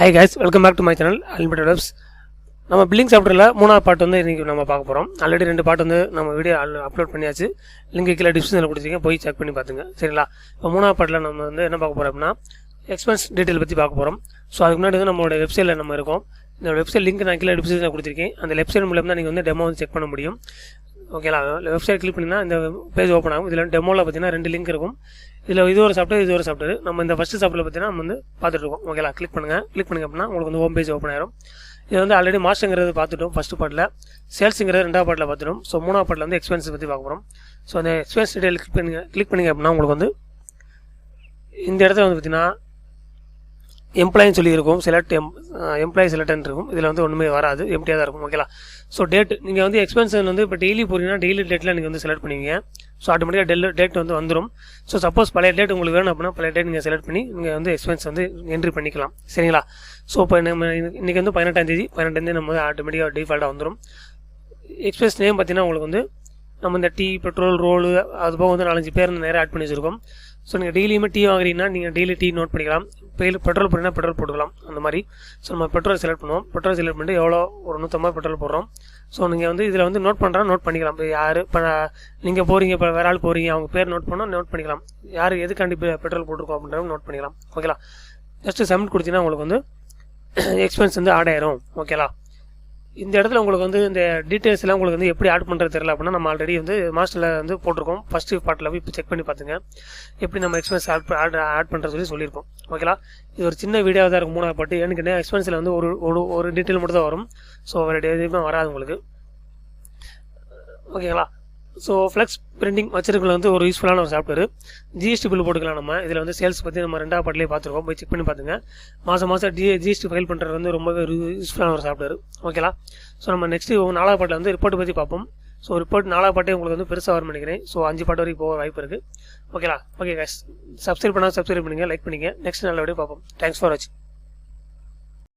Hi guys, welcome back to my channel Unlimited Webs. நம்ம billing சாஃப்ட்வேர்ல மூணாவது part வந்து இன்னைக்கு நம்ம பார்க்க போறோம். ஆல்ரெடி ரெண்டு பார்ட் வந்து நம்ம வீடியோ அப்லோட் பண்ணியாச்சு. லிங்க் கீழ டிஸ்கிரிப்ஷன்ல கொடுத்திருக்கேன், போய் செக் பண்ணி பாத்துங்க. சரிங்களா? இப்போ மூணாவது பார்ட்ல நம்ம வந்து என்ன பார்க்க போறோம் அப்படினா எக்ஸ்பென்ஸ் டீடைல் பத்தி பார்க்க போறோம். சோ அதுக்கு முன்னாடி வந்து நம்மளோட வெப்சைட்ல நம்ம இருக்கோம். இந்த வெப்சைட் லிங்க் நான் கீழ டிஸ்கிரிப்ஷன்ல கொடுத்திருக்கேன். அந்த வெப்சைட் மூலமா நீங்க வந்து டெமோ வந்து செக் பண்ண முடியும். ஓகேலா? வெப்சைட் கிளிக் பண்ணினா இந்த பேஜ் ஓபன் ஆகும். இதுல டெமோல பாத்தீங்கன்னா ரெண்டு லிங்க் இருக்கும். இதுல இது ஒரு சாஃப்ட்வேர், இது ஒரு சாஃப்ட்வேர். நம்ம இந்த ஃபர்ஸ்ட் சாஃப்ட்வேர் பத்தினா நம்ம வந்து பார்த்துட்டு இருக்கோம். ஓகேலா? கிளிக் பண்ணுங்க அப்படினா உங்களுக்கு வந்து ஹோம் பேஜ் ஓபன் ஆயிரும். இது வந்து ஆல்ரெடி மாஸ்டர்ங்கிறது பார்த்துட்டோம் ஃபர்ஸ்ட் பார்ட்ல, சேல்ஸ்ங்கிறது ரெண்டாவது பார்ட்ல பார்த்துட்டோம். ஸோ மூணாவது பார்ட்ல வந்து எக்ஸ்பென்ஸ் பற்றி பார்க்க போகிறோம். ஸோ அந்த எக்ஸ்பென்ஸ் டீடைல் கிளிக் பண்ணிங்க அப்படின்னா உங்களுக்கு வந்து இந்த இடத்துல வந்து பார்த்தீங்கன்னா எம்ப்ளாயின்னு சொல்லி இருக்கும், எம்ப்ளாயி செலக்ட்னு இருக்கும். இதில் வந்து ஒன்றுமே வராது, எம்டியாக தான் இருக்கும். ஓகேலா? ஸோ டேட் நீங்கள் வந்து எக்ஸ்பென்ஸ் வந்து இப்போ டெய்லி போகிறீங்கன்னா டெய்லி டேட்டில் நீங்கள் வந்து செலக்ட் பண்ணுவீங்க. ஸோ ஆட்டோமேட்டிக்காக டேட் வந்து வந்துடும். ஸோ சப்போஸ் பழைய டேட் உங்களுக்கு வேணும் அப்படின்னா பழைய டேட் நீங்கள் செலக்ட் பண்ணி நீங்கள் வந்து எக்ஸ்பென்ஸ் வந்து என்ட்ரி பண்ணிக்கலாம். சரிங்களா? ஸோ இப்போ நம்ம இன்றைக்கி வந்து 18ஆம் தேதி நம்ம வந்து ஆட்டோமேட்டிக்காக டிஃபால்ட்டாக வந்துடும். எக்ஸ்பென்ஸ் நேம் பார்த்தீங்கன்னா உங்களுக்கு வந்து நம்ம இந்த டீ, பெட்ரோல், ரோலு அது போக வந்து 4-5 பேர் வந்து நேராக ஆட் பண்ணி வச்சுருக்கோம். ஸோ நீங்கள் டெய்லியுமே டீ வாங்குறீங்கன்னா நீங்கள் டெய்லி டீ நோட் பண்ணிக்கலாம். பெட்ரோல் போடுறீங்கன்னா பெட்ரோல் போட்டுக்கலாம். அந்த மாதிரி ஸோ நம்ம பெட்ரோல் செலக்ட் பண்ணுவோம். பெட்ரோல் செலக்ட் பண்ணிட்டு எவ்வளோ ஒரு 150 பெட்ரோல் போடுறோம். ஸோ நீங்கள் வந்து இதில் வந்து நோட் பண்ணிக்கலாம். இப்போ யார் இப்போ நீங்கள் போகிறீங்க, இப்போ வேறு ஆள் போகிறீங்க, அவங்க பேர் நோட் பண்ணிக்கலாம். யார் எதுக்காண்டி பெட்ரோல் போட்டிருக்கோம் அப்படின்றத நோட் பண்ணிக்கலாம். ஓகேலா? ஜஸ்ட்டு சப்மிட் கொடுத்தீங்கன்னா உங்களுக்கு வந்து எக்ஸ்பென்ஸ் வந்து ஆட் ஆயிரும். ஓகேலா? இந்த இடத்துல உங்களுக்கு வந்து இந்த டீட்டெயில்ஸ் எல்லாம் உங்களுக்கு வந்து எப்படி ஆட் பண்ணுறது தெரியல அப்படின்னா நம்ம ஆல்ரெடி வந்து மாஸ்டரில் வந்து போட்டிருக்கோம். ஃபர்ஸ்ட் பார்ட்டில் போய் இப்போ செக் பண்ணி பார்த்துங்க எப்படி நம்ம எக்ஸ்பென்ஸ் ஆட் பண்ணுறது சொல்லியிருப்போம். ஓகேலா? இது ஒரு சின்ன வீடியோ தான் இருக்கும் மூணாவது பாட்டு. எனக்கு எக்ஸ்பென்ஸில் வந்து ஒரு டீட்டெயில் மட்டும் தான் வரும். ஸோ வேறு எதுவுமே வராது உங்களுக்கு. ஓகேங்களா? ஸோ ஃப்ளெக்ஸ் பிரிண்டிங் வச்சிருக்கல வந்து ஒரு யூஸ்ஃபுல்லான ஒரு சாஃப்ட்வேர். ஜிஎஸ்டி பில் போட்டுக்கலாம். நம்ம இதில் வந்து சேல்ஸ் பற்றி நம்ம ரெண்டாவது பார்ட்லேயே பார்த்துருக்கோம், போய் செக் பண்ணி பார்த்துங்க. மாதம் ஜிஎஸ்டி ஃபைல் பண்ணுறது வந்து ரொம்பவே யூஸ்ஃபுல்லான ஒரு சாஃப்ட்வேர். ஓகேலா? ஸோ நம்ம நெக்ஸ்ட்டு நாலாவது பார்ட்டில் வந்து ரிப்போர்ட் பற்றி பார்ப்போம். ஸோ ரிப்போர்ட் நாலாவது பார்ட்டே உங்களுக்கு வந்து பெருசாக வரும்னு நினைக்கிறேன். ஸோ 5 பார்ட் வரைக்கும் போக வாய்ப்பு இருக்குது. ஓகேலா? ஓகே கைஸ், சப்ஸ்கிரைப் பண்ணுங்கள், லைக் பண்ணிங்க. நெக்ஸ்ட் நல்ல வீடியோ பார்ப்போம். தேங்க்ஸ் ஃபார் வாட்சிங்.